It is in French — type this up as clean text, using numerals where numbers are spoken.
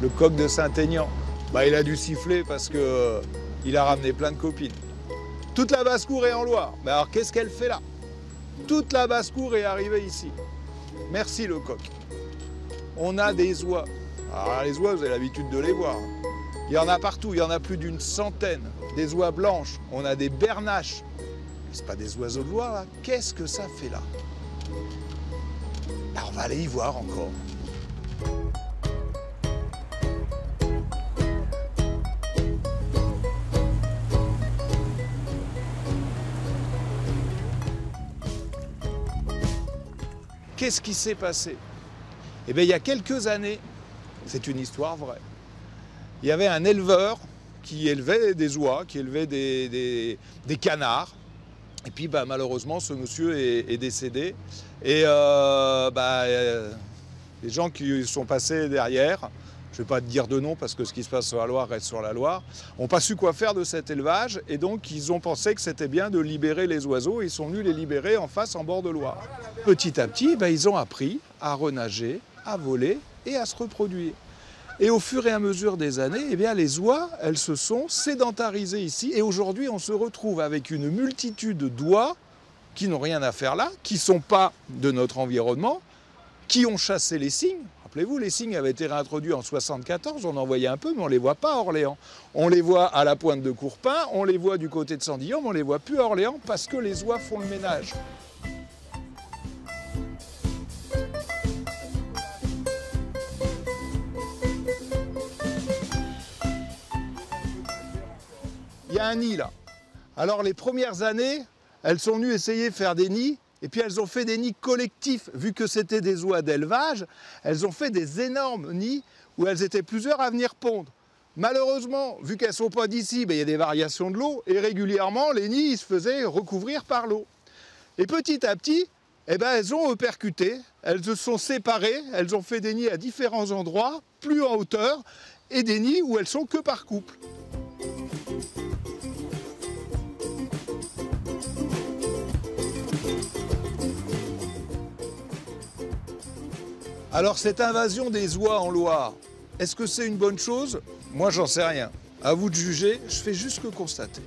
le coq de Saint-Aignan. Bah, il a dû siffler parce que il a ramené plein de copines. Toute la basse-cour est en Loire. Mais alors qu'est-ce qu'elle fait là? Toute la basse-cour est arrivée ici. Merci le coq. On a des oies. Alors les oies, vous avez l'habitude de les voir. Il y en a partout, il y en a plus d'une centaine. Des oies blanches, on a des bernaches. C'est pas des oiseaux de Loire là. Qu'est-ce que ça fait là? Alors, on va aller y voir encore. Qu'est-ce qui s'est passé? Eh bien, il y a quelques années, c'est une histoire vraie, il y avait un éleveur qui élevait des oies, qui élevait des canards. Et puis, bah, malheureusement, ce monsieur est décédé. Et les gens qui sont passés derrière, je ne vais pas te dire de nom parce que ce qui se passe sur la Loire reste sur la Loire, n'ont pas su quoi faire de cet élevage. Et donc, ils ont pensé que c'était bien de libérer les oiseaux. Et ils sont venus les libérer en face, en bord de Loire. Petit à petit, bah, ils ont appris à renager, à voler et à se reproduire. Et au fur et à mesure des années, eh bien, les oies, elles se sont sédentarisées ici. Et aujourd'hui, on se retrouve avec une multitude d'oies qui n'ont rien à faire là, qui ne sont pas de notre environnement, qui ont chassé les cygnes. Rappelez-vous, les cygnes avaient été réintroduits en 1974, on en voyait un peu, mais on ne les voit pas à Orléans. On les voit à la pointe de Courpin, on les voit du côté de Sandillon, mais on ne les voit plus à Orléans parce que les oies font le ménage. Il y a un nid là. Alors les premières années, elles sont venues essayer de faire des nids, et puis elles ont fait des nids collectifs. Vu que c'était des oies d'élevage, elles ont fait des énormes nids où elles étaient plusieurs à venir pondre. Malheureusement, vu qu'elles ne sont pas d'ici, il y a des variations de l'eau, et régulièrement les nids ils se faisaient recouvrir par l'eau. Et petit à petit, eh ben, elles ont percuté, elles se sont séparées, elles ont fait des nids à différents endroits, plus en hauteur, et des nids où elles sont que par couple. Alors cette invasion des oies en Loire, est-ce que c'est une bonne chose? Moi j'en sais rien. À vous de juger, je fais juste que constater.